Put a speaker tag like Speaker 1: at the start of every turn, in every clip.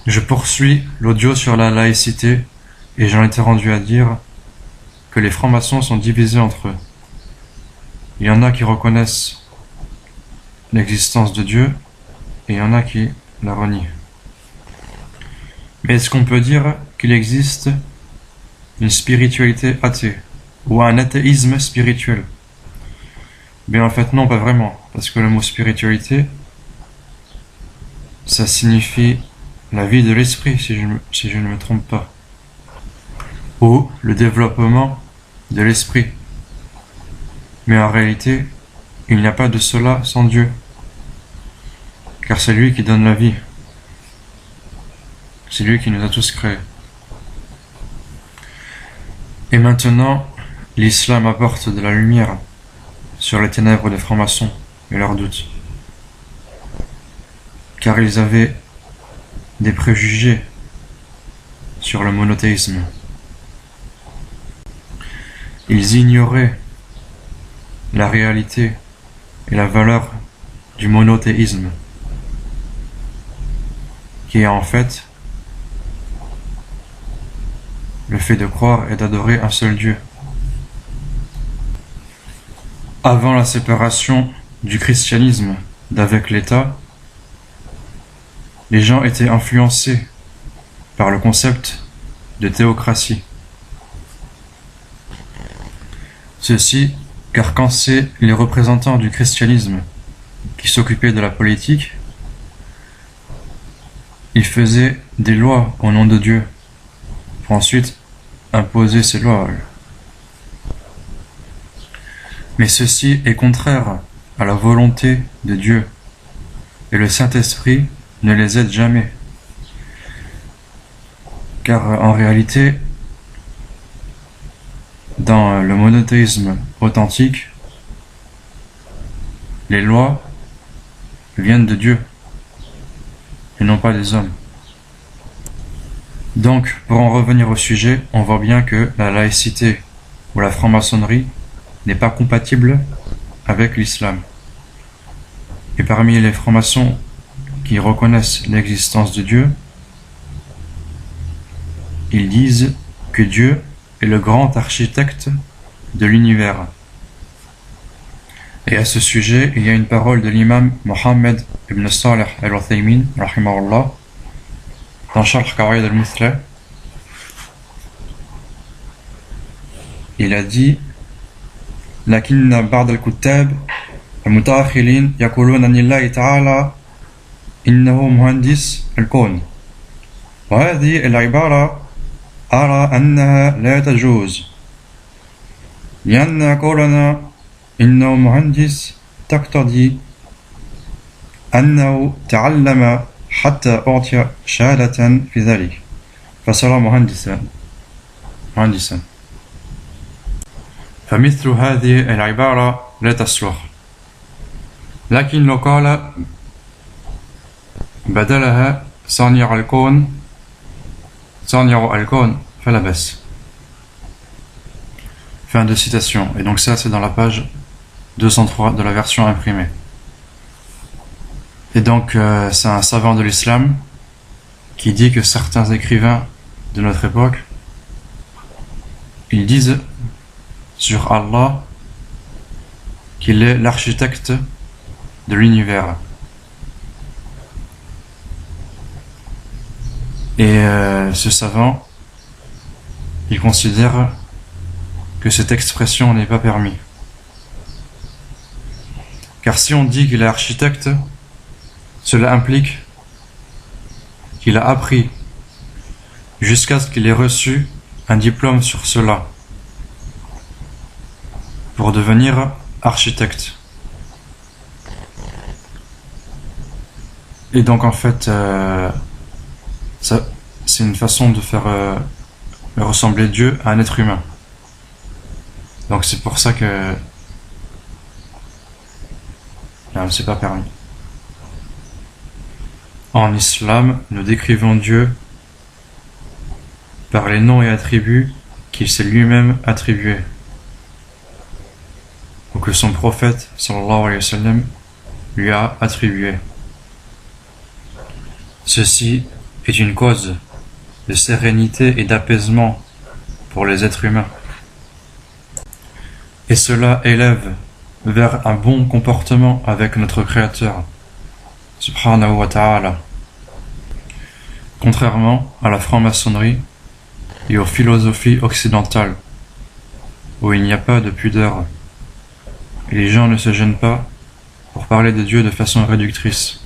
Speaker 1: Je poursuis l'audio sur la laïcité et j'en étais rendu à dire que les francs-maçons sont divisés entre eux. Il y en a qui reconnaissent l'existence de Dieu et il y en a qui la renient. Mais est-ce qu'on peut dire qu'il existe une spiritualité athée ou un athéisme spirituel? Bien en fait non, pas vraiment, parce que le mot spiritualité, ça signifie la vie de l'esprit, si je ne me trompe pas, ou le développement de l'esprit. Mais en réalité, il n'y a pas de cela sans Dieu, car c'est lui qui donne la vie. C'est lui qui nous a tous créés. Et maintenant, l'islam apporte de la lumière sur les ténèbres des francs-maçons et leurs doutes. Car ils avaient des préjugés sur le monothéisme. Ils ignoraient la réalité et la valeur du monothéisme, qui est en fait le fait de croire et d'adorer un seul Dieu. Avant la séparation du christianisme d'avec l'État, les gens étaient influencés par le concept de théocratie. Ceci car quand c'est les représentants du christianisme qui s'occupaient de la politique, ils faisaient des lois au nom de Dieu pour ensuite imposer ces lois. Mais ceci est contraire à la volonté de Dieu et le Saint-Esprit ne les aide jamais. Car en réalité, dans le monothéisme authentique, les lois viennent de Dieu et non pas des hommes. Donc, pour en revenir au sujet, on voit bien que la laïcité ou la franc-maçonnerie n'est pas compatible avec l'islam. Et parmi les francs-maçons qui reconnaissent l'existence de Dieu, ils disent que Dieu est le grand architecte de l'univers. Et à ce sujet, il y a une parole de l'imam Mohammed ibn Salih al-Uthaymin, rahimahullah, dans Sharh Qawaid al-Muthla. Il a dit لكن بعض الكتاب المتأخرين يقولون أن الله تعالى إنه مهندس الكون وهذه العبارة أرى أنها لا تجوز لأن قولنا إنه مهندس تقتضي أنه تعلم حتى أعطي شهادة في ذلك فصار مهندسا فمثل هذه العبارة لا تصلح لكن لو قال بدلها صانع الكون فلا بأس. Fin de citation. Et donc ça c'est dans la page 203 de la version imprimée. Et donc c'est un savant de l'islam qui dit que certains écrivains de notre époque, ils disent sur Allah qu'il est l'architecte de l'univers. Et ce savant, il considère que cette expression n'est pas permise. Car si on dit qu'il est architecte, cela implique qu'il a appris jusqu'à ce qu'il ait reçu un diplôme sur cela pour devenir architecte. Et donc en fait, ça, c'est une façon de faire ressembler Dieu à un être humain. Donc c'est pour ça que non, c'est pas permis. En islam, nous décrivons Dieu par les noms et attributs qu'il s'est lui-même attribués, ou que son prophète sallallahu alayhi wa sallam lui a attribués. Ceci est une cause de sérénité et d'apaisement pour les êtres humains. Et cela élève vers un bon comportement avec notre Créateur, subhanahu wa ta'ala. Contrairement à la franc-maçonnerie et aux philosophies occidentales, où il n'y a pas de pudeur, et les gens ne se gênent pas pour parler de Dieu de façon réductrice,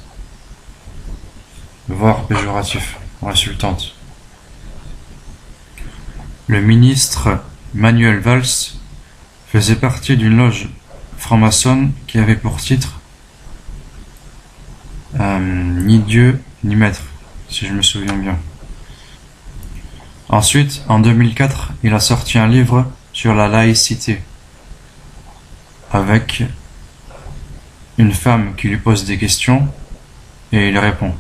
Speaker 1: voire péjorative ou insultante. Le ministre Manuel Valls faisait partie d'une loge franc-maçonne qui avait pour titre ni Dieu ni Maître, si je me souviens bien. Ensuite, en 2004, il a sorti un livre sur la laïcité, avec une femme qui lui pose des questions et il répond.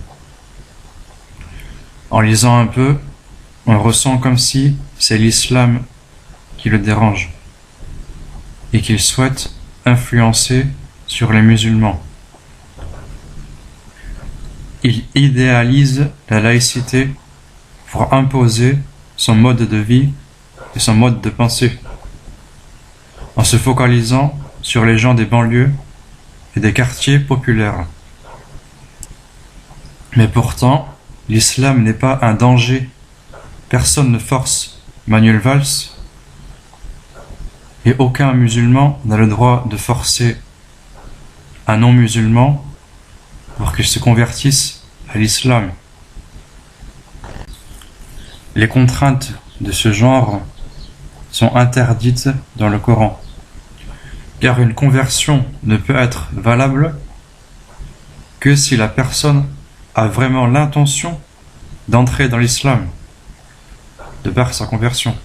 Speaker 1: En lisant un peu, on ressent comme si c'est l'islam qui le dérange et qu'il souhaite influencer sur les musulmans. Il idéalise la laïcité pour imposer son mode de vie et son mode de pensée, en se focalisant sur les gens des banlieues et des quartiers populaires. Mais pourtant, l'islam n'est pas un danger. Personne ne force Manuel Valls et aucun musulman n'a le droit de forcer un non-musulman pour qu'il se convertisse à l'islam. Les contraintes de ce genre sont interdites dans le Coran, car une conversion ne peut être valable que si la personne a vraiment l'intention d'entrer dans l'islam, de par sa conversion,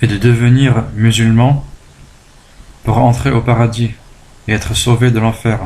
Speaker 1: et de devenir musulman pour entrer au paradis et être sauvé de l'enfer.